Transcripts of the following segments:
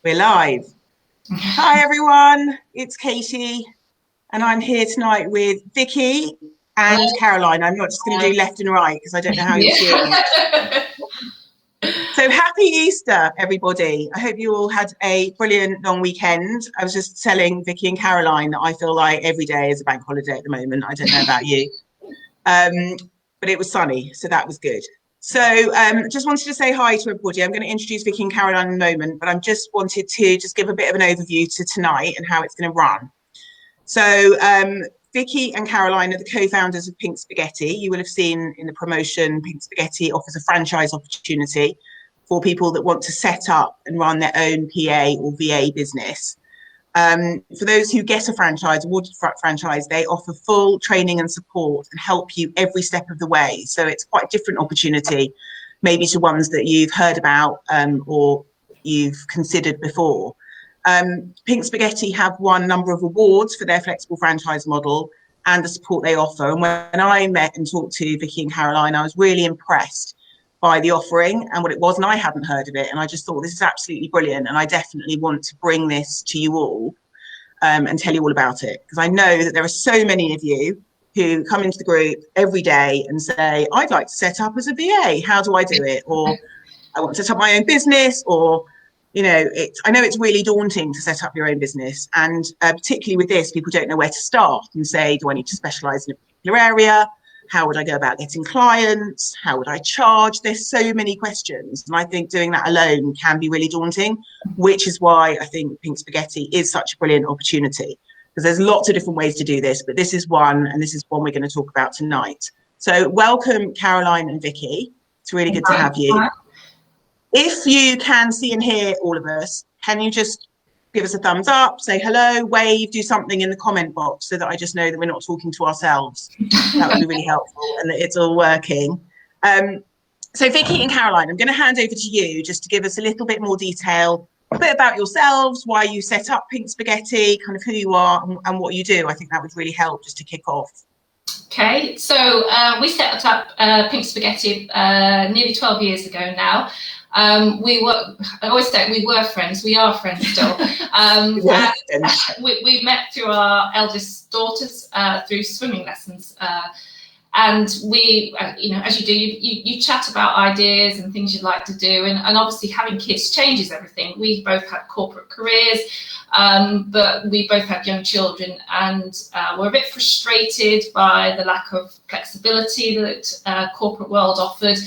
We're live. Hi everyone, it's Katie and I'm here tonight with Vicky and Caroline. I'm not just going to do left and right because I don't know how you're seeing it. So happy Easter, everybody. I hope you all had a brilliant long weekend. I was just telling Vicky and Caroline that I feel like every day is a bank holiday at the moment. I don't know about you. But it was sunny, so that was good. So just wanted to say hi to everybody. I'm going to introduce Vicky and Caroline in a moment, but I just wanted to just give a bit of an overview to tonight and how it's going to run. So Vicky and Caroline are the co-founders of Pink Spaghetti. You will have seen in the promotion, Pink Spaghetti offers a franchise opportunity for people that want to set up and run their own PA or VA business. For those who get a franchise, awarded franchise, they offer full training and support and help you every step of the way. So it's quite a different opportunity, maybe to ones that you've heard about or you've considered before. Pink Spaghetti have won a number of awards for their flexible franchise model and the support they offer. And when I met and talked to Vicky and Caroline, I was really impressed by the offering and what it was, and I hadn't heard of it, and I just thought this is absolutely brilliant, and I definitely want to bring this to you all and tell you all about it, because I know that there are so many of you who come into the group every day and say, I'd like to set up as a VA, how do I do it? Or I want to set up my own business, or I know it's really daunting to set up your own business, and particularly with this, people don't know where to start and say, do I need to specialize in a particular area? How would I go about getting clients? How would I charge? There's so many questions. And I think doing that alone can be really daunting, which is why I think Pink Spaghetti is such a brilliant opportunity, because there's lots of different ways to do this, but this is one, and this is one we're going to talk about tonight. So welcome, Caroline and Vicky. It's really good to have you. If you can see and hear all of us, can you just give us a thumbs up, say hello, wave, do something in the comment box so that I just know that we're not talking to ourselves. That would be really helpful and that it's all working. So Vicky and Caroline, I'm going to hand over to you just to give us a little bit more detail, a bit about yourselves, why you set up Pink Spaghetti, kind of who you are and what you do. I think that would really help just to kick off. Okay, so we set up Pink Spaghetti nearly 12 years ago now. I always say we were friends, we are friends still. We met through our eldest daughters through swimming lessons. And we, as you do, you chat about ideas and things you'd like to do. And obviously having kids changes everything. We both had corporate careers, but we both had young children, and we're a bit frustrated by the lack of flexibility that corporate world offered.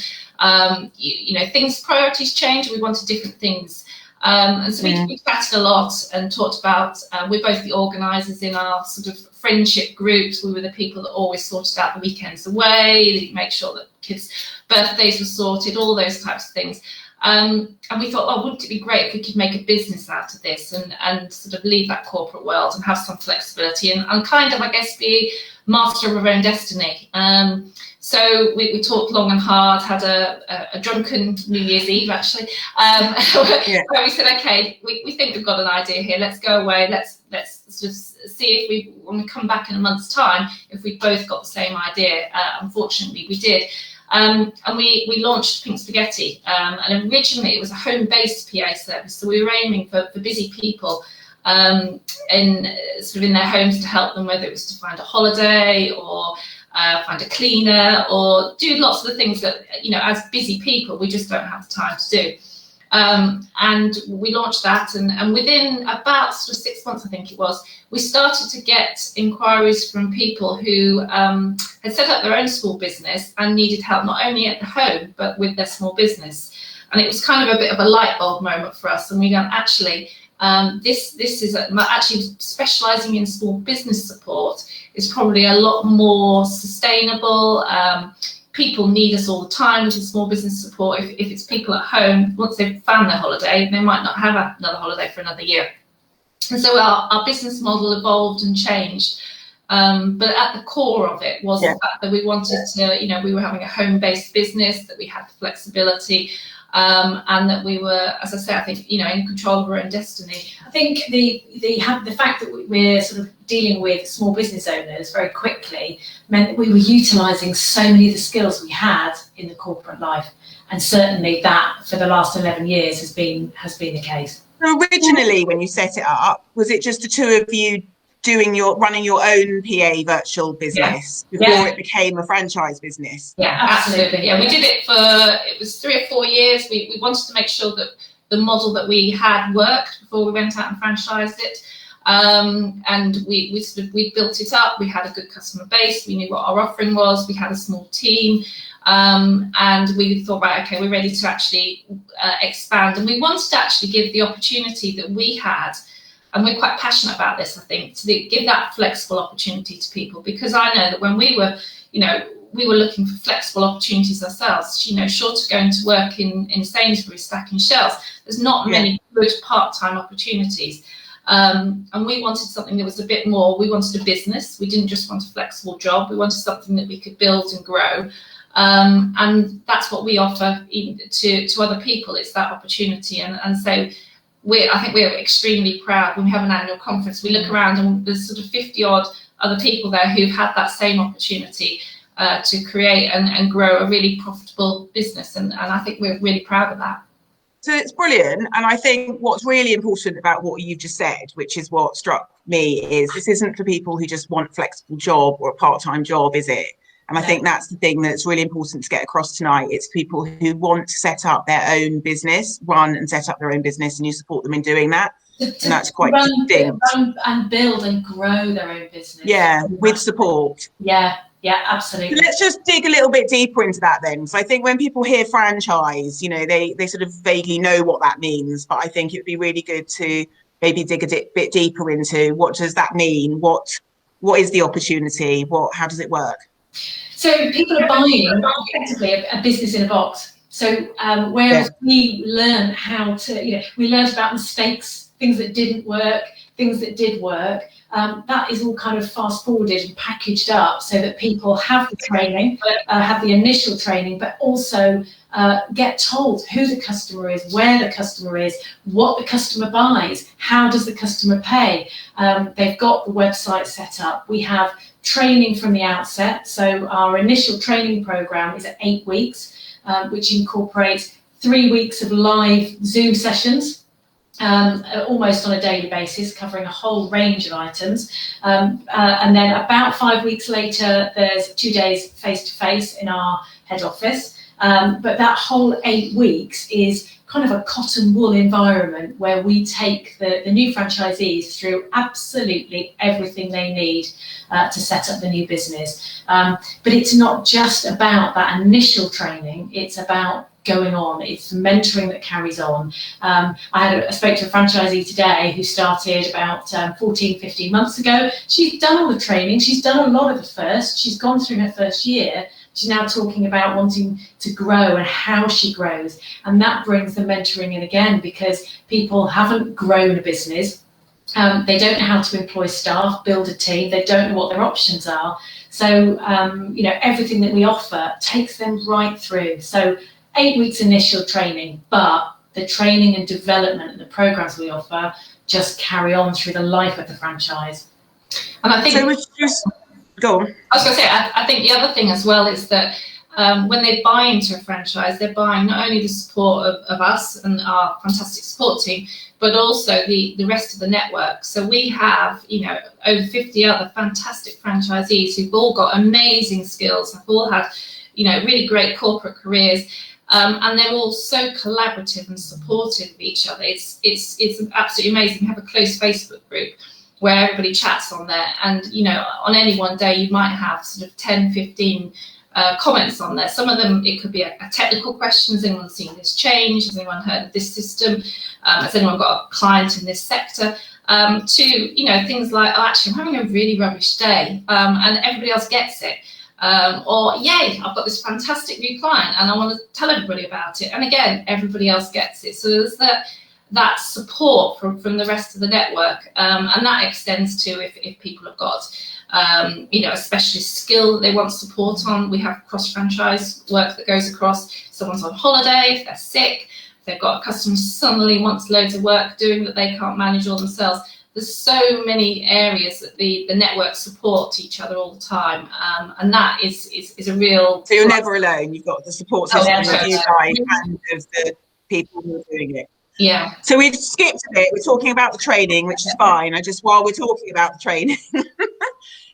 Priorities change, we wanted different things. And so we chatted a lot and talked about, we're both the organisers in our sort of friendship groups. We were the people that always sorted out the weekends away, make sure that kids' birthdays were sorted, all those types of things. And we thought, wouldn't it be great if we could make a business out of this and sort of leave that corporate world and have some flexibility and kind of, I guess, be master of our own destiny. So we talked long and hard, had a drunken New Year's Eve, actually, where we said, okay, we think we've got an idea here. Let's go away. Let's sort of see if when we come back in a month's time, if we both got the same idea. Unfortunately, we did. And we launched Pink Spaghetti. And originally, it was a home-based PA service. So we were aiming for busy people in their homes to help them, whether it was to find a holiday or find a cleaner or do lots of the things that, as busy people, we just don't have the time to do. And we launched that, and within about sort of 6 months, I think it was, we started to get inquiries from people who had set up their own small business and needed help not only at the home, but with their small business. And it was kind of a bit of a light bulb moment for us. And we went, actually, this is actually specialising in small business support is probably a lot more sustainable. People need us all the time with small business support. If it's people at home, once they've found their holiday, they might not have another holiday for another year. And so our business model evolved and changed. But at the core of it was the fact that we wanted to, we were having a home-based business, that we had the flexibility, and that we were, as I say, I think, in control of our own destiny. I think the fact that we're sort of dealing with small business owners very quickly meant that we were utilising so many of the skills we had in the corporate life, and certainly that for the last 11 years has been the case. So originally, when you set it up, was it just the two of you running your own PA virtual business before it became a franchise business? Yeah, absolutely. Yeah, we did it it was 3 or 4 years. We wanted to make sure that the model that we had worked before we went out and franchised it. And we built it up. We had a good customer base. We knew what our offering was. We had a small team. And we thought, right, okay, we're ready to actually expand. And we wanted to actually give the opportunity that we had, and we're quite passionate about this, I think, to give that flexible opportunity to people, because I know that when we were looking for flexible opportunities ourselves, short of going to work in Sainsbury's stacking shelves, there's not many good part-time opportunities. And we wanted something that was a bit more. We wanted a business. We didn't just want a flexible job. We wanted something that we could build and grow. And that's what we offer to other people. It's that opportunity. And so I think we're extremely proud when we have an annual conference. We look around and there's sort of 50 odd other people there who've had that same opportunity to create and grow a really profitable business. And I think we're really proud of that. So it's brilliant. And I think what's really important about what you've just said, which is what struck me, is this isn't for people who just want a flexible job or a part-time job, is it? And I think that's the thing that's really important to get across tonight. It's people who want to set up their own business, run and set up their own business, and you support them in doing that. And that's quite distinct. Run and build and grow their own business. Yeah, with support. Yeah, absolutely. So let's just dig a little bit deeper into that then. So I think when people hear franchise, they sort of vaguely know what that means, but I think it would be really good to maybe dig a bit deeper into what does that mean? What is the opportunity? How does it work? So people are buying effectively a business in a box. So whereas we learn how to, we learned about mistakes, things that didn't work, things that did work. That is all kind of fast forwarded and packaged up so that people have the training, have the initial training, but also get told who the customer is, where the customer is, what the customer buys, how does the customer pay. They've got the website set up. We have training from the outset. So our initial training program is at 8 weeks, which incorporates 3 weeks of live Zoom sessions, almost on a daily basis, covering a whole range of items. And then about 5 weeks later, there's 2 days face-to-face in our head office. But that whole 8 weeks is kind of a cotton wool environment where we take the new franchisees through absolutely everything they need to set up the new business. But it's not just about that initial training, it's about going on. It's mentoring that carries on. I spoke to a franchisee today who started about 14, 15 months ago. She's done all the training, she's done a lot of the first, she's gone through her first year. She's now talking about wanting to grow and how she grows. And that brings the mentoring in again, because people haven't grown a business. They don't know how to employ staff, build a team. They don't know what their options are. So, everything that we offer takes them right through. So 8 weeks initial training, but the training and development and the programs we offer just carry on through the life of the franchise. And I think... So it's just... Go on. I was going to say, I think the other thing as well is that when they buy into a franchise, they're buying not only the support of us and our fantastic support team, but also the rest of the network. So we have, over 50 other fantastic franchisees who've all got amazing skills, have all had, really great corporate careers. And they're all so collaborative and supportive of each other. It's absolutely amazing. We have a close Facebook group where everybody chats on there, and on any one day you might have sort of 10, 15 comments on there. Some of them, it could be a technical question: has anyone seen this change? Has anyone heard of this system? Has anyone got a client in this sector? To things like, oh, actually I'm having a really rubbish day, and everybody else gets it. Or, yay, I've got this fantastic new client and I want to tell everybody about it. And again, everybody else gets it. So there's that support from the rest of the network, and that extends to if people have got a specialist skill that they want support on. We have cross-franchise work that goes across. Someone's on holiday, if they're sick, if they've got a customer who suddenly wants loads of work doing that they can't manage all themselves. There's so many areas that the network support each other all the time, and that is a real... So you're never alone. You've got the support system of you guys and of the people who are doing it. Yeah. So we've skipped a bit. We're talking about the training, which is fine. While we're talking about the training,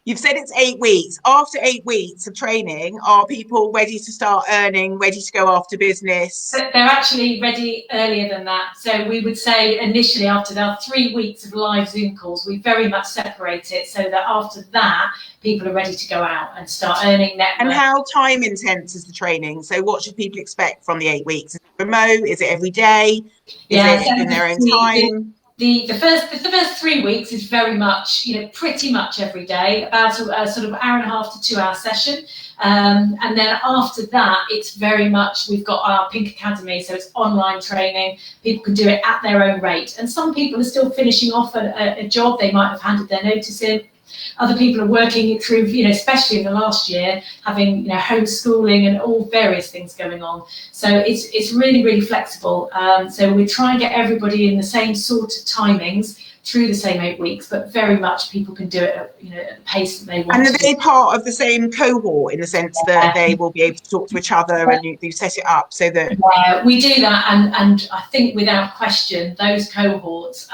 you've said it's 8 weeks. After 8 weeks of training, are people ready to start earning, ready to go after business? They're actually ready earlier than that. So we would say initially after our 3 weeks of live Zoom calls, we very much separate it so that after that, people are ready to go out and start earning net. And how time intense is the training? So what should people expect from the 8 weeks? Is it remote? Is it every day? Is it in their own time? The first 3 weeks is very much, pretty much every day, about a sort of hour and a half to 2 hour session. And then after that, it's very much, we've got our Pink Academy, so it's online training. People can do it at their own rate. And some people are still finishing off a job. They might have handed their notice in. Other people are working it through, especially in the last year, having homeschooling and all various things going on. So it's really, really flexible. So we try and get everybody in the same sort of timings through the same 8 weeks, but very much people can do it at, at the pace that they want. And are they part of the same cohort in the sense that they will be able to talk to each other and you set it up so that... Yeah, we do that, and I think without question, those cohorts,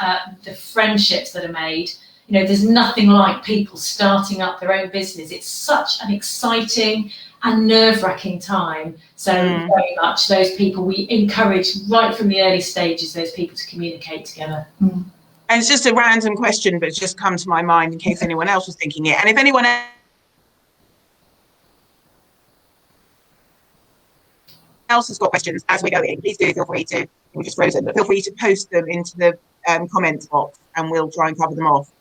the friendships that are made, there's nothing like people starting up their own business. It's such an exciting and nerve-wracking time. So very much those people, we encourage right from the early stages, those people to communicate together. And it's just a random question, but it's just come to my mind in case anyone else was thinking it. And if anyone else has got questions as we're going, please do feel free to, we're just frozen, but feel free to post them into the comments box and we'll try and cover them off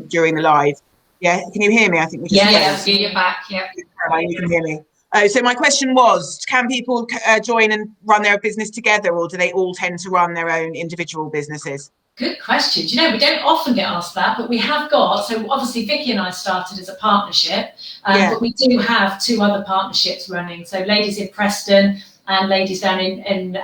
during the live. Yeah, can you hear me? I think we just you're back. Yeah, Caroline, you can hear me. So my question was, can people join and run their business together, or do they all tend to run their own individual businesses? Good question. We don't often get asked that, but we have got, so obviously Vicky and I started as a partnership, but we do have 2 other partnerships running. So ladies in Preston and ladies down in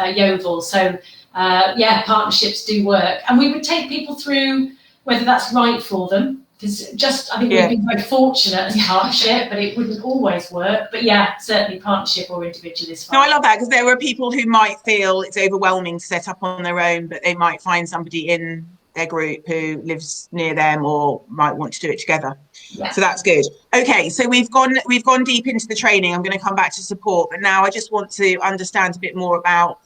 Yeovil. So partnerships do work. And we would take people through whether that's right for them. Because I think we've been very fortunate as a partnership, but it wouldn't always work. But yeah, certainly partnership or individual is fine. No, I love that, because there are people who might feel it's overwhelming to set up on their own, but they might find somebody in their group who lives near them or might want to do it together. Yeah. So that's good. Okay, so we've gone deep into the training. I'm going to come back to support, but now I just want to understand a bit more about.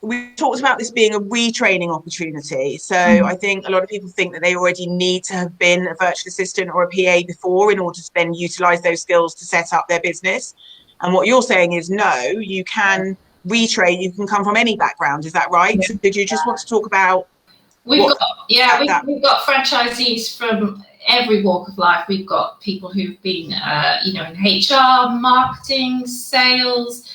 We talked about this being a retraining opportunity. So I think a lot of people think that they already need to have been a virtual assistant or a PA before in order to then utilise those skills to set up their business. And what you're saying is, no, you can retrain. You can come from any background. Is that right? So did you just want to talk about? We've got franchisees from every walk of life. We've got people who've been, in HR, marketing, sales,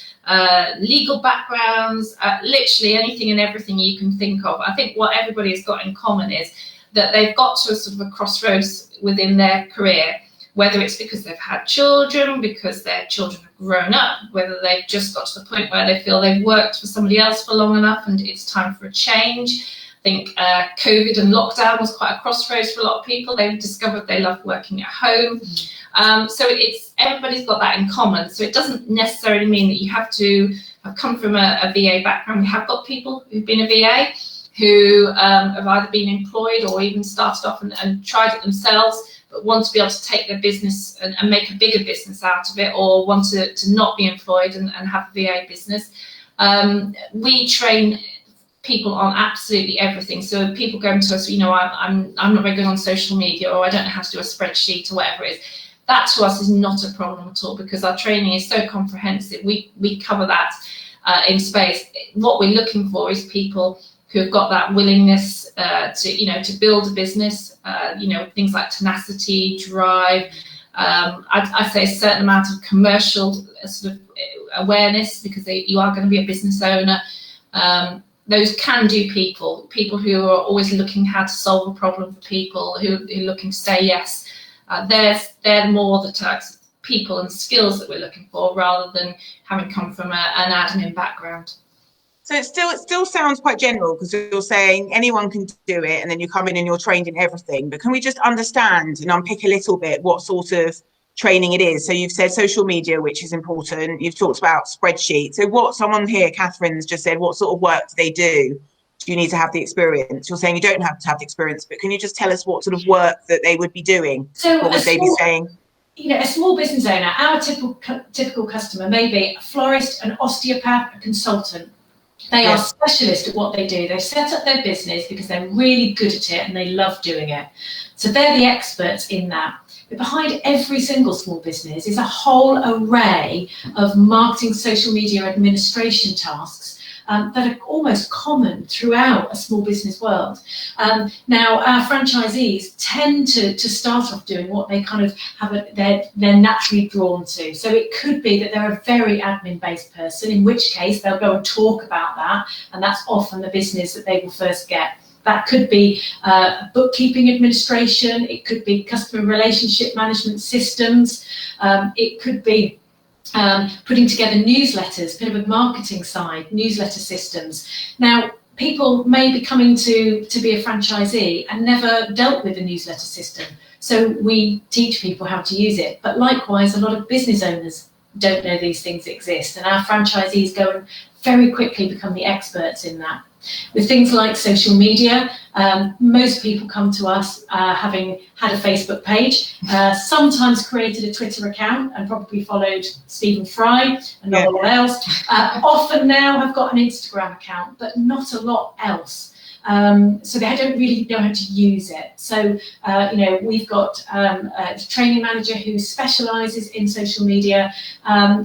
legal backgrounds, literally anything and everything you can think of. I think what everybody has got in common is that they've got to a sort of a crossroads within their career, whether it's because they've had children, because their children have grown up, whether they've just got to the point where they feel they've worked for somebody else for long enough and it's time for a change. I think COVID and lockdown was quite a crossroads for a lot of people. They've discovered they love working at home. So everybody's got that in common. So it doesn't necessarily mean that you have to have come from a VA background. We have got people who've been a VA who have either been employed or even started off and tried it themselves, but want to be able to take their business and make a bigger business out of it, or want to not be employed and have a VA business. We train people on absolutely everything. So people going to us, I'm not very good on social media, or I don't know how to do a spreadsheet or whatever it is. That to us is not a problem at all, because our training is so comprehensive. We cover that in space. What we're looking for is people who have got that willingness to build a business, things like tenacity, drive. I'd say a certain amount of commercial sort of awareness, because you are going to be a business owner. Those can-do people who are always looking how to solve a problem for people, who are looking to say yes. They're more the types of people and skills that we're looking for, rather than having come from an admin background. So it still sounds quite general, because you're saying anyone can do it, and then you come in and you're trained in everything. But can we just understand and unpick a little bit what sort of training it is. So you've said social media, which is important. You've talked about spreadsheets. So what someone here, Catherine's just said, what sort of work do they do? Do you need to have the experience? You're saying you don't have to have the experience, but can you just tell us what sort of work that they would be doing? So what would they be saying? A small business owner, our typical customer may be a florist, an osteopath, a consultant. They are specialists at what they do. They set up their business because they're really good at it and they love doing it. So they're the experts in that. But behind every single small business is a whole array of marketing, social media, administration tasks that are almost common throughout a small business world. Now, our franchisees tend to start off doing what they kind of they're naturally drawn to. So it could be that they're a very admin-based person, in which case they'll go and talk about that, and that's often the business that they will first get. That could be bookkeeping administration, it could be customer relationship management systems, it could be putting together newsletters, bit of a marketing side, newsletter systems. Now, people may be coming to be a franchisee and never dealt with a newsletter system. So we teach people how to use it. But likewise, a lot of business owners don't know these things exist. And our franchisees go and very quickly become the experts in that. With things like social media, most people come to us having had a Facebook page, sometimes created a Twitter account and probably followed Stephen Fry and not a lot else. Often now have got an Instagram account, but not a lot else. So they don't really know how to use it. So, we've got a training manager who specialises in social media from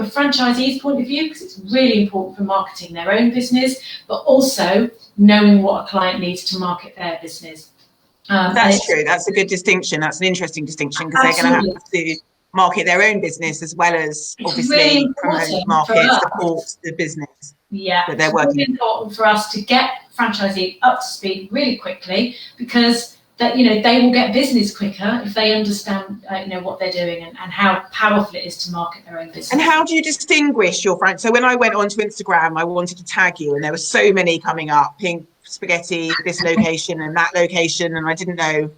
a franchisee's point of view, because it's really important for marketing their own business, but also knowing what a client needs to market their business. That's true. That's a good distinction. That's an interesting distinction, because they're going to have to market their own business as well as obviously really promote, market, support the business. That they're working. It's really important for us to get franchisees up to speed really quickly, because that they will get business quicker if they understand what they're doing and how powerful it is to market their own business. And how do you distinguish your franchise? So when I went onto Instagram, I wanted to tag you, and there were so many coming up: Pink Spaghetti, this location and that location, and I didn't know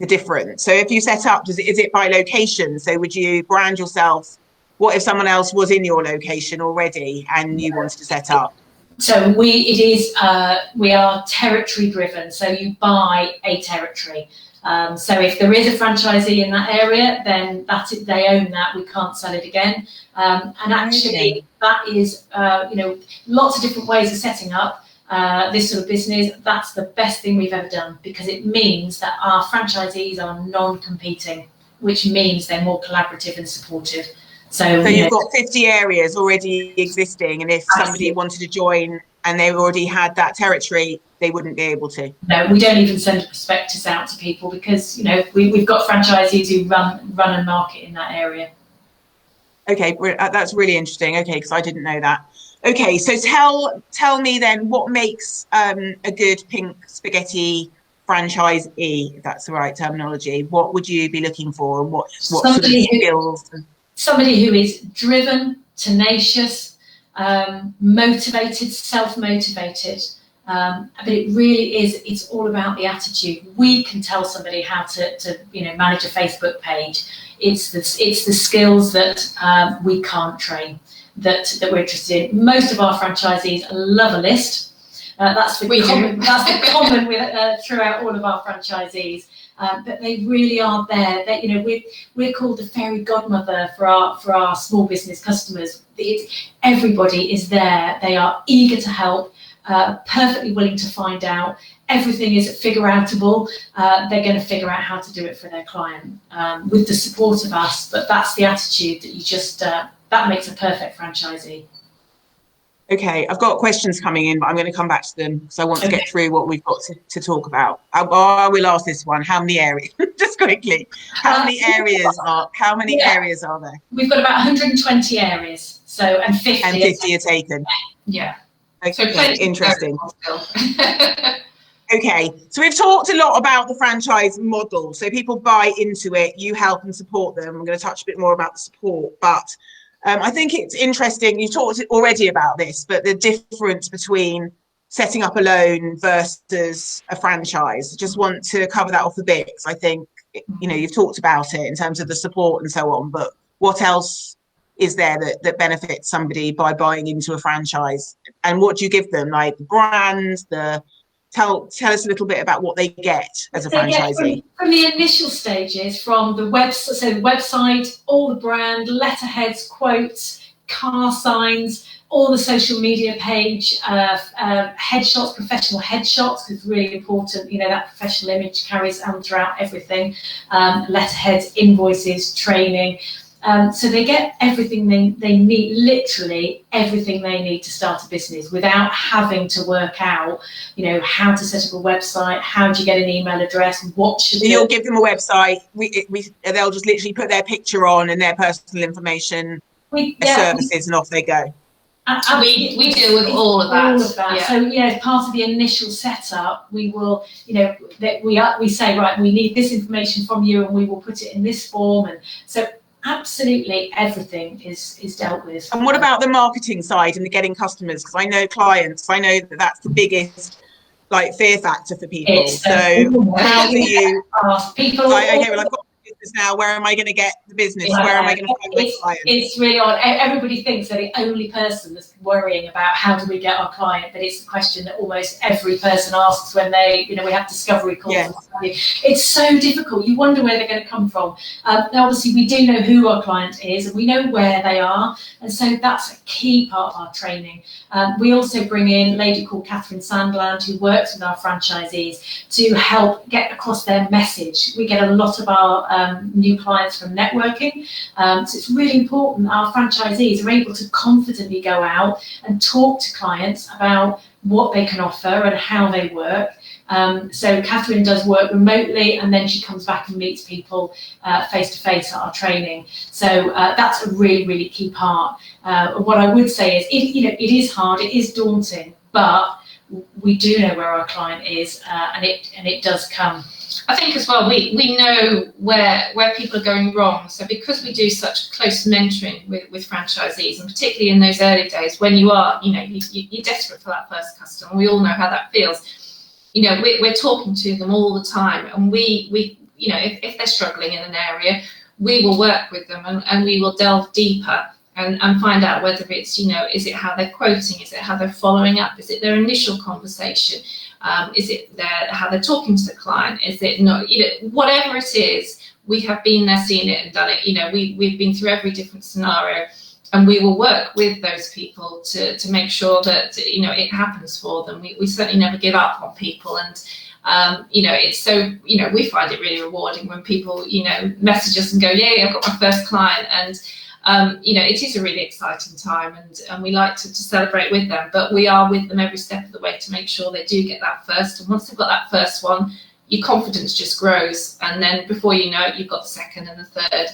the difference. So if you set up, is it by location? So would you brand yourself? What if someone else was in your location already and you wanted to set up? So we are territory driven. So you buy a territory. So if there is a franchisee in that area, then they own that. We can't sell it again. And actually, that is lots of different ways of setting up this sort of business. That's the best thing we've ever done, because it means that our franchisees are non-competing, which means they're more collaborative and supportive. So you've got 50 areas already existing, and if somebody wanted to join and they already had that territory, they wouldn't be able to. No, we don't even send a prospectus out to people, because we've got franchisees who run and market in that area. Okay, that's really interesting. Okay, because I didn't know that. Okay, so tell me then, what makes a good Pink Spaghetti franchisee, if that's the right terminology? What would you be looking for, and what sort of skills? Somebody who is driven, tenacious, motivated, self-motivated. But it really is, it's all about the attitude. We can tell somebody how to manage a Facebook page. It's the skills that we can't train, that we're interested in. Most of our franchisees love a list. That's the common with throughout all of our franchisees. But they really are there. We're called the fairy godmother for our small business customers. Everybody is there. They are eager to help, perfectly willing to find out. Everything is figure-outable. They're going to figure out how to do it for their client with the support of us. But that's the attitude that that makes a perfect franchisee. Okay, I've got questions coming in, but I'm going to come back to them because I want to get through what we've got to talk about. I will ask this one: how many areas? Just quickly, how many areas are there? We've got about 120 areas, and 50. And 50 are taken. Yeah. Okay, so interesting. Okay, so we've talked a lot about the franchise model. So people buy into it, you help and support them. I'm going to touch a bit more about the support, but I think it's interesting, you talked already about this, but the difference between setting up alone versus a franchise. I just want to cover that off a bit, because I think you know, you've talked about it in terms of the support and so on, but what else is there that benefits somebody by buying into a franchise? And what do you give them? Like the brand, tell us a little bit about what they get as a franchisee. From the initial stages, from the website, so the website, all the brand, letterheads, quotes, car signs, all the social media page, headshots, professional headshots, because it's really important, you know, that professional image carries throughout everything, letterheads, invoices, training. So they get everything they need, literally everything they need to start a business without having to work out, you know, how to set up a website, how do you get an email address, what should you'll give them a website, they'll just literally put their picture on and their personal information, services, and off they go. We deal with all of that. Yeah. So as part of the initial setup, we will, you know, that we say, right, we need this information from you, and we will put it in this form, and so absolutely everything is dealt with. And what about the marketing side and the getting customers? Because I know clients, I know that's the biggest fear factor for people. So how do you people? Okay, well, I've got business now. Where am I going to get the business? Where am I going to find my clients? It's really odd. Everybody thinks they're the only person that's worrying about how do we get our client, but it's the question that almost every person asks when they, you know, we have discovery calls. Yeah. It's so difficult. You wonder where they're going to come from. Now, obviously, we do know who our client is, and we know where they are, and so that's a key part of our training. We also bring in a lady called Catherine Sandland, who works with our franchisees to help get across their message. We get a lot of our new clients from networking, so it's really important our franchisees are able to confidently go out and talk to clients about what they can offer and how they work. So Catherine does work remotely, and then she comes back and meets people face to face at our training. So that's a really, really key part. What I would say is, it is hard, it is daunting, but we do know where our client is, and it does come. I think as well, we know where people are going wrong. So because we do such close mentoring with franchisees, and particularly in those early days when you are, you know, you're desperate for that first customer. We all know how that feels. You know, we're talking to them all the time, and we you know, if they're struggling in an area, we will work with them, and we will delve deeper and find out whether it's, you know, is it how they're quoting, is it how they're following up, is it their initial conversation, is it how they're talking to the client, is it not, you know, whatever it is, we have been there, seen it and done it. You know, we've been through every different scenario, and we will work with those people to make sure that, you know, it happens for them. We certainly never give up on people, and you know, it's so, you know, we find it really rewarding when people, you know, message us and go, yeah, I've got my first client, and you know, it is a really exciting time, and we like to celebrate with them, but we are with them every step of the way to make sure they do get that first. And once they've got that first one, your confidence just grows, and then before you know it, you've got the second and the third.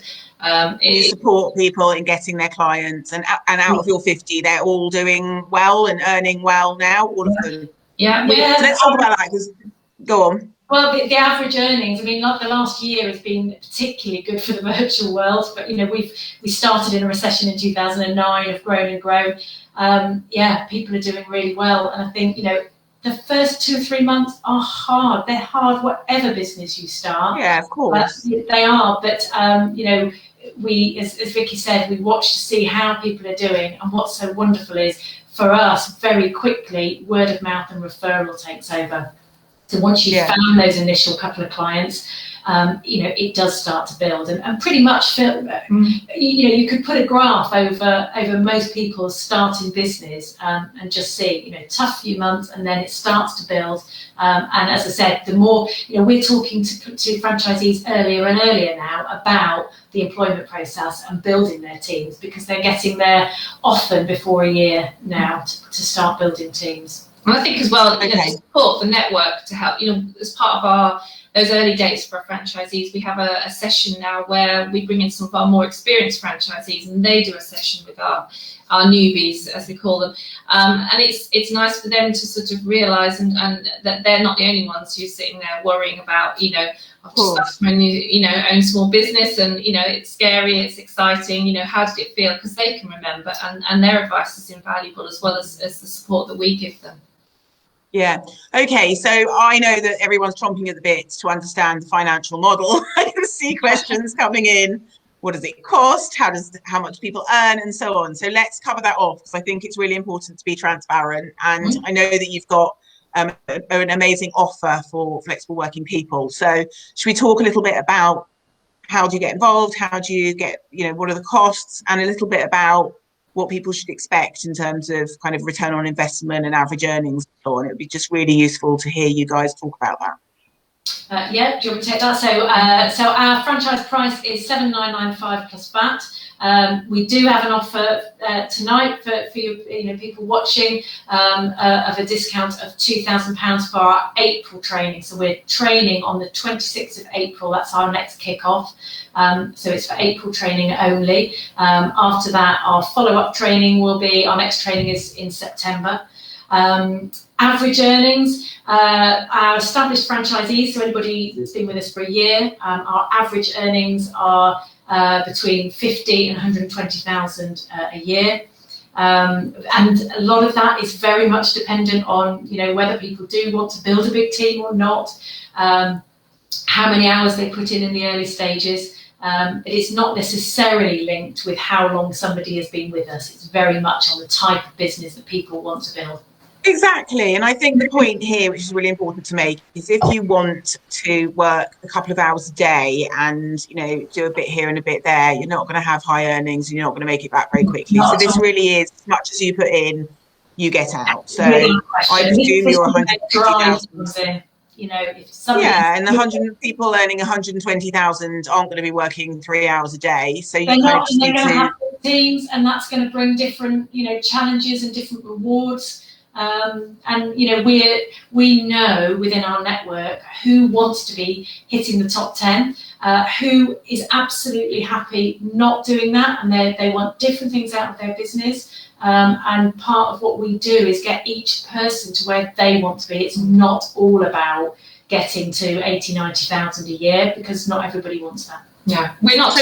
You support people in getting their clients, and out of your 50, they're all doing well and earning well now, all of them. Yeah. So let's talk about that. Go on. Well, the average earnings, I mean, the last year has been particularly good for the virtual world, but, you know, we started in a recession in 2009, have grown and grown. Yeah, people are doing really well. And I think, you know, the first 2 or 3 months are hard. They're hard, whatever business you start. Yeah, of course. They are, but, you know, we, as Vicky said, we watch to see how people are doing. And what's so wonderful is, for us, very quickly, word of mouth and referral takes over. So once you've found those initial couple of clients, you know, it does start to build, and pretty much, you know, you could put a graph over most people's starting business, and just see, you know, tough few months, and then it starts to build. And as I said, the more, you know, we're talking to franchisees earlier and earlier now about the employment process and building their teams, because they're getting there often before a year now to start building teams. And I think as well, you know, the support, the network to help, you know, as part of those early days for our franchisees, we have a session now where we bring in some of our more experienced franchisees, and they do a session with our newbies, as we call them. And it's nice for them to sort of realise and that they're not the only ones who's sitting there worrying about, you know, I've just started my new, you know, own small business, and, you know, it's scary, it's exciting, you know, how did it feel? Because they can remember, and their advice is invaluable, as well as the support that we give them. Yeah. Okay. So I know that everyone's chomping at the bit to understand the financial model. I can see questions coming in. What does it cost? How much people earn, and so on. So let's cover that off, because I think it's really important to be transparent. And I know that you've got an amazing offer for flexible working people. So should we talk a little bit about how do you get involved? How do you get, what are the costs, and a little bit about what people should expect in terms of kind of return on investment and average earnings and so on. It would be just really useful to hear you guys talk about that. Yeah, do you want me to take that? So our franchise price is $7,995 plus VAT. We do have an offer tonight for you, people watching, of a discount of £2,000 for our April training. So we're training on the 26th of April. That's our next kickoff. So it's for April training only. After that, our follow-up training our next training is in September. Average earnings, our established franchisees, so anybody that's been with us for a year, our average earnings are between 50 and 120,000 a year. And a lot of that is very much dependent on, whether people do want to build a big team or not, how many hours they put in the early stages. It is not necessarily linked with how long somebody has been with us. It's very much on the type of business that people want to build. Exactly. And I think the point here, which is really important to make, is if you want to work a couple of hours a day and, do a bit here and a bit there, you're not going to have high earnings and you're not going to make it back very quickly. So this really is, as much as you put in, you get out. So I presume you're 150,000. If somebody... Yeah, and the 100 people earning 120,000 aren't going to be working 3 hours a day. So you they're kind not, of just and need they're going to have to... teams, and that's going to bring different, challenges and different rewards. And we know within our network who wants to be hitting the top 10, who is absolutely happy not doing that, and they want different things out of their business. And part of what we do is get each person to where they want to be. It's not all about getting to 80, 90,000 a year, because not everybody wants that. Yeah, we're not.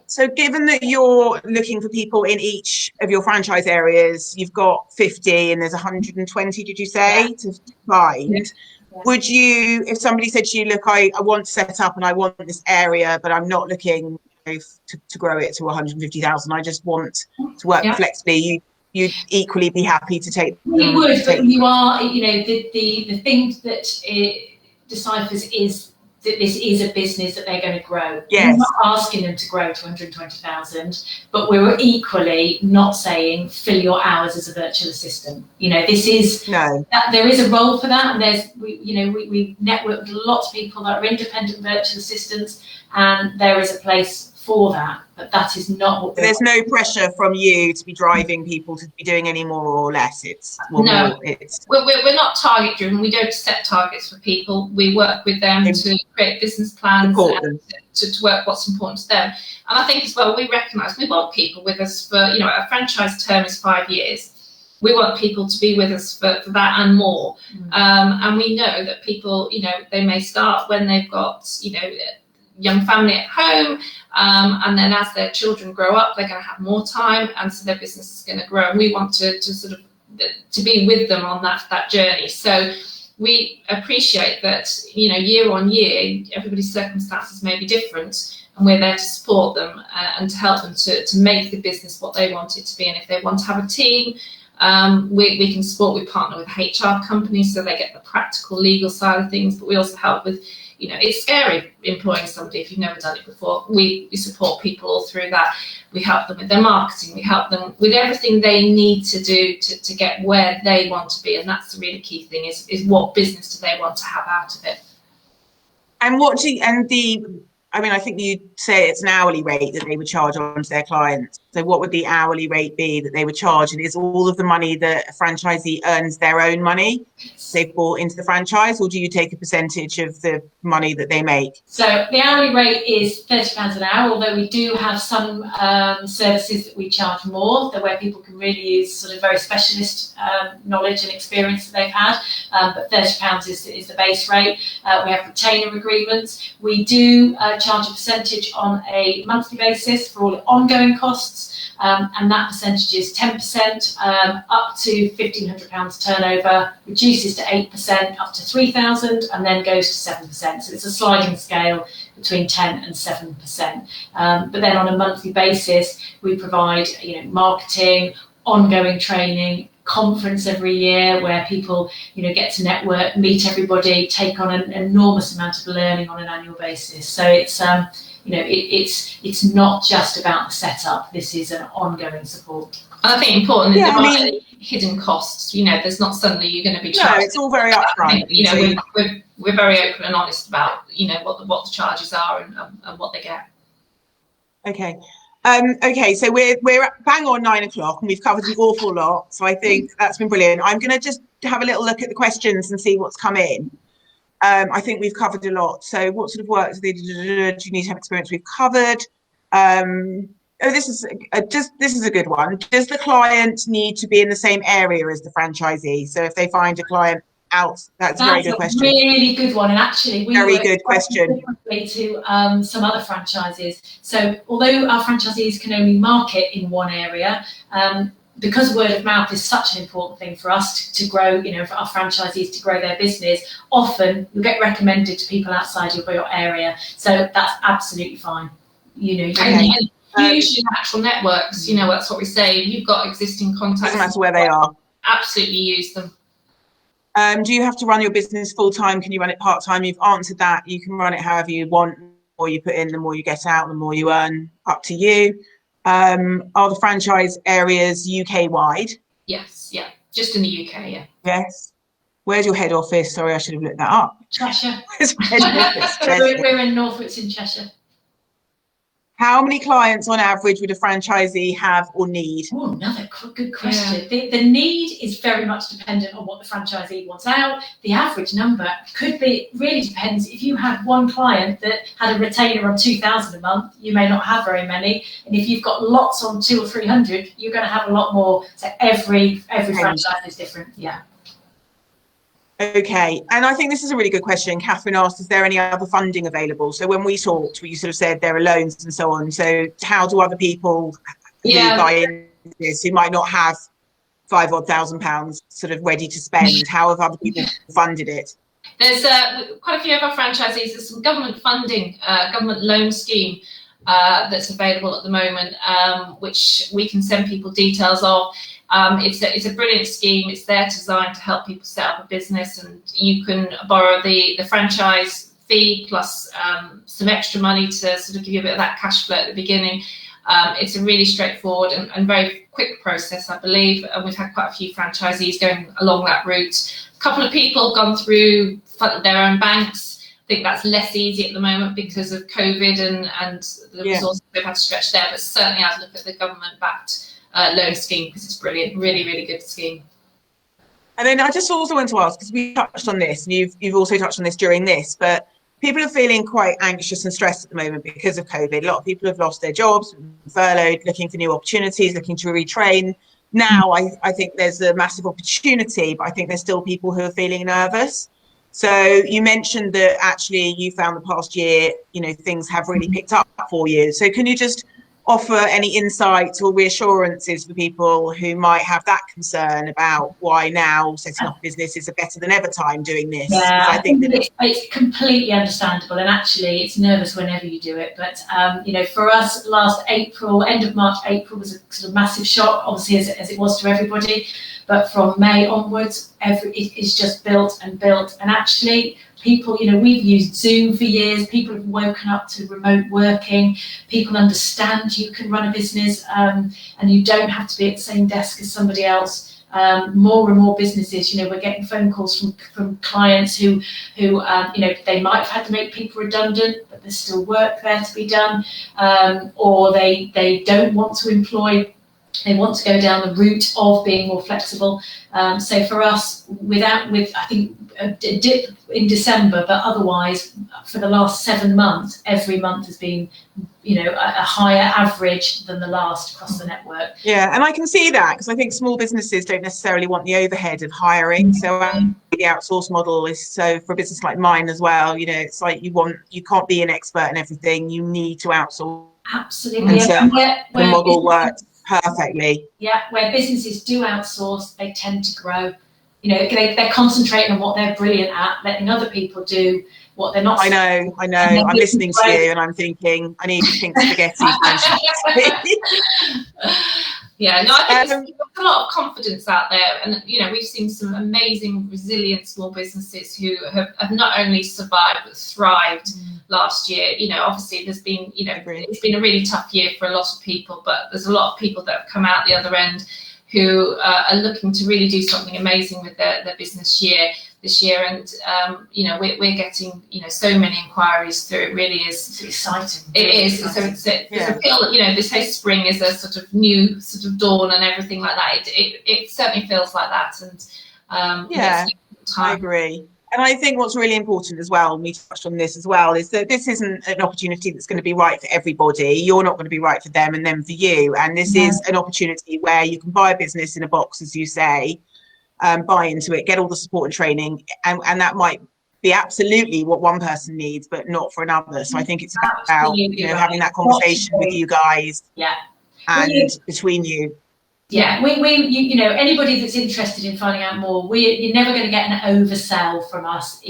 So given that you're looking for people in each of your franchise areas, you've got 50 and there's 120, did you say, to find? Yeah. Would you, if somebody said to you, look, I want to set up and I want this area, but I'm not looking to grow it to 150,000, I just want to work flexibly, you'd equally be happy to take... We would, but you are, the thing that it deciphers is that this is a business that they're going to grow. Yes. We're not asking them to grow to 120,000, but we're equally not saying fill your hours as a virtual assistant. This is there is a role for that, and we network with lots of people that are independent virtual assistants, and there is a place for that, but that is not what there's no pressure from you to be driving people to be doing any more or less. We're not target driven. We don't set targets for people. We work with them to create business plans and to work what's important to them. And I think as well, we recognise we want people with us for, a franchise term is 5 years. We want people to be with us for that and more. And we know that people, they may start when they've got, young family at home, and then as their children grow up, they're going to have more time, and so their business is going to grow. And we want to sort of to be with them on that journey. So we appreciate that, year on year, everybody's circumstances may be different, and we're there to support them and to help them to make the business what they want it to be. And if they want to have a team, we can support. We partner with HR companies so they get the practical legal side of things, but we also help with, it's scary employing somebody if you've never done it before. We support people all through that. We help them with their marketing. We help them with everything they need to do to get where they want to be. And that's the really key thing is what business do they want to have out of it? And I think you'd say it's an hourly rate that they would charge on to their clients. So what would the hourly rate be that they would charge? And is all of the money that a franchisee earns their own money they've bought into the franchise, or do you take a percentage of the money that they make? So the hourly rate is £30 an hour, although we do have some services that we charge more, where people can really use sort of very specialist knowledge and experience that they've had. But £30 is the base rate. We have retainer agreements. We do charge a percentage on a monthly basis for all ongoing costs, and that percentage is 10% up to £1,500 turnover, reduces to 8% up to 3,000, and then goes to 7%. So it's a sliding scale between 10 and 7%. But then on a monthly basis, we provide marketing, ongoing training, conference every year where people get to network, meet everybody, take on an enormous amount of learning on an annual basis. So it's it's not just about the setup. This is an ongoing support. I think important is there aren't any hidden costs. There's not suddenly you're going to be charged. No, it's all very upfront. We're very open and honest about what the charges are and what they get. Okay. Okay, so we're bang on 9 o'clock and we've covered an awful lot. So I think that's been brilliant. I'm going to just have a little look at the questions and see what's come in. I think we've covered a lot. So what sort of work do you need to have experience? We've covered. This is a good one. Does the client need to be in the same area as the franchisee? So if they find a client out, that's a very good question. Really good one, and actually we very good question to some other franchises. So although our franchisees can only market in one area, because word of mouth is such an important thing for us to grow, for our franchisees to grow their business, often you'll get recommended to people outside your area. So that's absolutely fine. And use your natural networks. That's what we say. You've got existing contacts. Doesn't matter where they are. Absolutely use them. Do you have to run your business full time? Can you run it part time? You've answered that. You can run it however you want. The more you put in, the more you get out, the more you earn. Up to you. Are the franchise areas UK wide? Yes, yeah, just in the UK, yeah. Yes. Where's your head office? Sorry, I should have looked that up. Cheshire. Where's my head office? We're in Norfolk, it's in Cheshire. How many clients on average would a franchisee have or need? Oh, another good question. Yeah. The need is very much dependent on what the franchisee wants out. The average number really depends. If you had one client that had a retainer on 2,000 a month, you may not have very many. And if you've got lots on 200 or 300, you're going to have a lot more. So every franchise is different. Yeah. Okay, and I think this is a really good question. Catherine asked, is there any other funding available? So when we talked, you sort of said there are loans and so on. So how do other people who buy into this, who might not have £5,000 sort of ready to spend, how have other people funded it? There's quite a few of our franchisees. There's some government funding, government loan scheme that's available at the moment, which we can send people details of. It's a brilliant scheme. It's there designed to help people set up a business, and you can borrow the franchise fee plus some extra money to sort of give you a bit of that cash flow at the beginning. It's a really straightforward and very quick process, I believe, and we've had quite a few franchisees going along that route. A couple of people have gone through their own banks. I think that's less easy at the moment because of COVID and the resources they've had to stretch there, but certainly I'd look at the government-backed loan scheme because it's brilliant, really, really good scheme. And then I just also want to ask, because we touched on this, and you've also touched on this during this, but people are feeling quite anxious and stressed at the moment because of COVID. A lot of people have lost their jobs, furloughed, looking for new opportunities, looking to retrain. Now, I think there's a massive opportunity, but I think there's still people who are feeling nervous. So you mentioned that actually you found the past year, things have really picked up for you. So can you just offer any insights or reassurances for people who might have that concern about why now setting up a business is a better than ever time doing this? Yeah, I think that it's completely understandable, and actually it's nervous whenever you do it. But for us, last April, end of March, April was a sort of massive shock, obviously as it was to everybody. But from May onwards, it is just built and built, and actually people, we've used Zoom for years. People have woken up to remote working. People understand you can run a business and you don't have to be at the same desk as somebody else. More and more businesses, we're getting phone calls from clients who they might have had to make people redundant, but there's still work there to be done, or they don't want to employ They want to go down the route of being more flexible. So for us, with I think a dip in December, but otherwise for the last 7 months, every month has been, a higher average than the last across the network. Yeah, and I can see that because I think small businesses don't necessarily want the overhead of hiring. So the outsource model is, so for a business like mine as well, it's like you can't be an expert in everything. You need to outsource. Absolutely. And so where the model works perfectly. Yeah, where businesses do outsource, they tend to grow. They're concentrating on what they're brilliant at, letting other people do what they're not. I know. I'm listening to you and I'm thinking, I need pink spaghetti. Yeah, no, I think there's a lot of confidence out there, and we've seen some amazing, resilient small businesses who have not only survived but thrived last year. Obviously there's been, it's been a really tough year for a lot of people, but there's a lot of people that have come out the other end who are looking to really do something amazing with their business this year, and we're getting so many inquiries through. It really is. It's exciting. It is. So it's a feel that this whole spring is a sort of new sort of dawn and everything like that. It certainly feels like that, and I agree. And I think what's really important as well, and we touched on this as well, is that this isn't an opportunity that's going to be right for everybody. You're not going to be right for them and them for you. And this is an opportunity where you can buy a business in a box, as you say, buy into it, get all the support and training. And that might be absolutely what one person needs, but not for another. So I think it's about having that conversation with you guys and between you. Yeah, we anybody that's interested in finding out more, you're never going to get an oversell from us.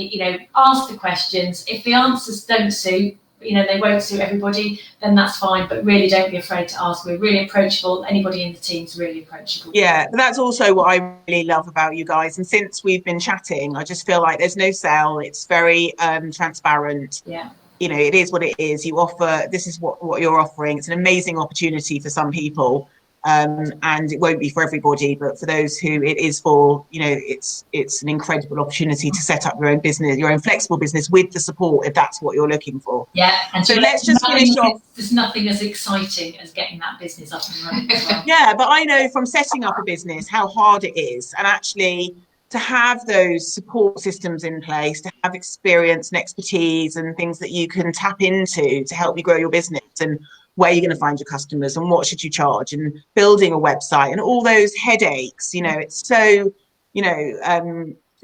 Ask the questions. If the answers don't suit, they won't suit everybody, then that's fine. But really, don't be afraid to ask. We're really approachable. Anybody in the team's really approachable. Yeah, but that's also what I really love about you guys. And since we've been chatting, I just feel like there's no sell. It's very transparent. Yeah. It is what it is. You offer. This is what you're offering. It's an amazing opportunity for some people. And it won't be for everybody, but for those who it is for, it's an incredible opportunity to set up your own business, your own flexible business with the support, if that's what you're looking for. Yeah, and so let's just finish off. There's nothing as exciting as getting that business up and running as well. Yeah, but I know from setting up a business how hard it is, and actually to have those support systems in place, to have experience and expertise and things that you can tap into to help you grow your business, and where you're going to find your customers and what should you charge, and building a website and all those headaches. It's so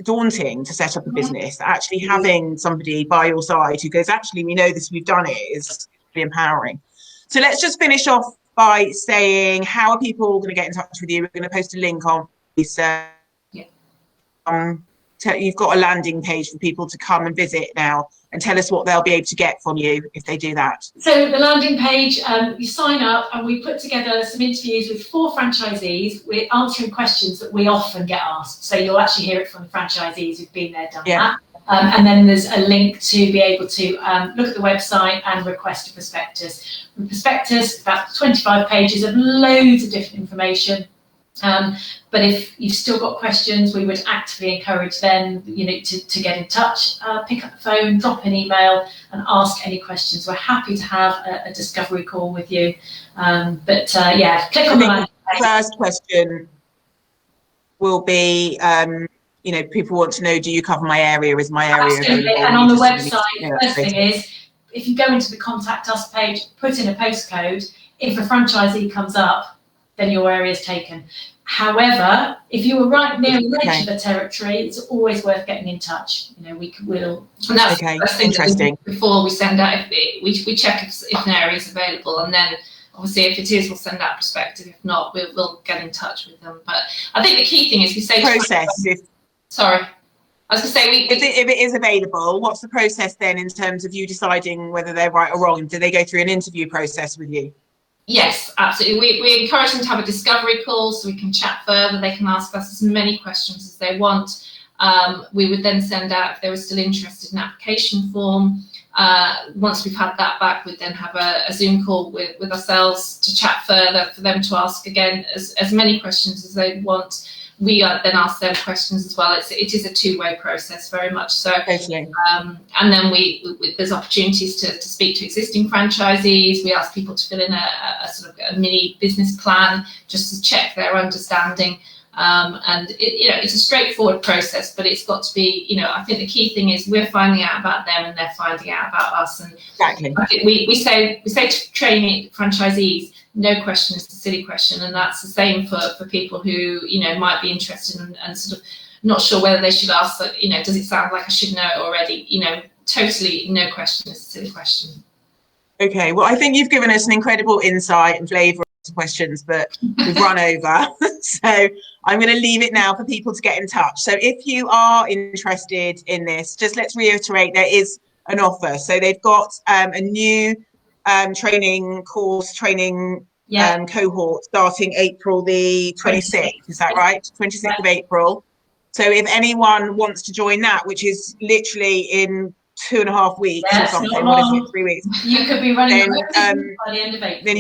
daunting to set up a business. Actually having somebody by your side who goes, actually, we know this, we've done it, is really empowering. So let's just finish off by saying, how are people going to get in touch with you? We're going to post a link on this. You've got a landing page for people to come and visit now, and tell us what they'll be able to get from you if they do that. So the landing page, you sign up, and we put together some interviews with 4 franchisees. We're answering questions that we often get asked. So you'll actually hear it from the franchisees who've been there, done that. And then there's a link to be able to look at the website and request a prospectus. The prospectus, about 25 pages of loads of different information. But if you've still got questions, we would actively encourage them, to get in touch, pick up the phone, drop an email, and ask any questions. We're happy to have a discovery call with you. Click on the first question will be, people want to know, do you cover my area? Is my area available? And on the website, the first thing is, if you go into the contact us page, put in a postcode. If a franchisee comes up, then your area is taken. However, if you were right near the edge of the territory, it's always worth getting in touch. We'll. And that's interesting. Before we send out, we check if an area is available, and then obviously if it is, we'll send out prospective. If not, we'll get in touch with them. But I think the key thing is we say process. Sorry, I was going to say if it is available, what's the process then in terms of you deciding whether they're right or wrong? Do they go through an interview process with you? Yes, absolutely. We encourage them to have a discovery call so we can chat further. They can ask us as many questions as they want. We would then send out, if they were still interested, an application form. Once we've had that back, we'd then have a Zoom call with ourselves to chat further, for them to ask again as many questions as they want. we then ask them questions as well. It is a two-way process, very much so. Totally. And then there's opportunities to speak to existing franchisees. We ask people to fill in a sort of a mini business plan just to check their understanding. And it's a straightforward process, but it's got to be, I think the key thing is we're finding out about them and they're finding out about us. And exactly. we say to training franchisees, no question is a silly question, and that's the same for people who might be interested and sort of not sure whether they should ask. Does it sound like I should know it already? Totally no question is a silly question. Okay, well, I think you've given us an incredible insight and flavour to questions, but we've run over. So I'm going to leave it now for people to get in touch. So if you are interested in this, just let's reiterate, there is an offer. So they've got a new training cohort starting April the 26th. Is that right? 26th of April. So if anyone wants to join that, which is literally in 2.5 weeks or something, what is it, 3 weeks? You could be running by the end of April.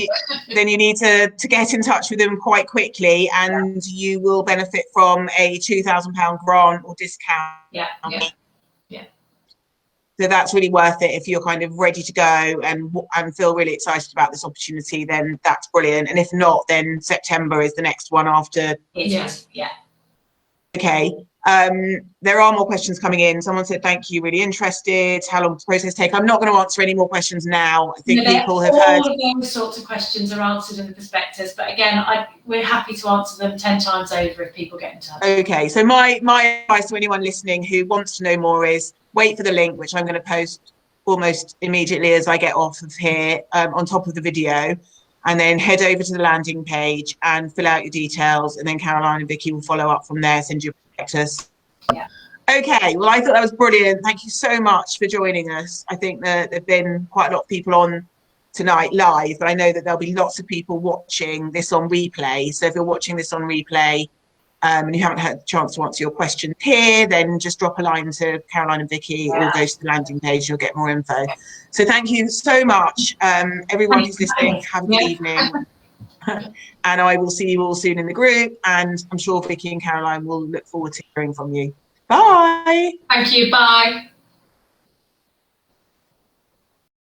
Then you need to get in touch with them quite quickly, and you will benefit from a £2,000 grant or discount. Yeah. So that's really worth it if you're kind of ready to go and feel really excited about this opportunity. Then that's brilliant. And if not, then September is the next one after. Yes. Yeah. Okay. There are more questions coming in. Someone said, thank you, really interested. How long does the process take? I'm not going to answer any more questions now. I think people have heard. All of those sorts of questions are answered in the prospectus, but again, we're happy to answer them 10 times over if people get in touch. Okay, so my advice to anyone listening who wants to know more is wait for the link, which I'm going to post almost immediately as I get off of here on top of the video, and then head over to the landing page and fill out your details, and then Caroline and Vicky will follow up from there, send you a prospectus. Yeah. Okay, well, I thought that was brilliant. Thank you so much for joining us. I think that there have been quite a lot of people on tonight live, but I know that there'll be lots of people watching this on replay. So if you're watching this on replay and you haven't had the chance to answer your question here, then just drop a line to Caroline and Vicky or go to the landing page, you'll get more info. So thank you so much. Everyone who's listening, have a good evening. And I will see you all soon in the group, and I'm sure Vicky and Caroline will look forward to hearing from you. Bye. Thank you. Bye.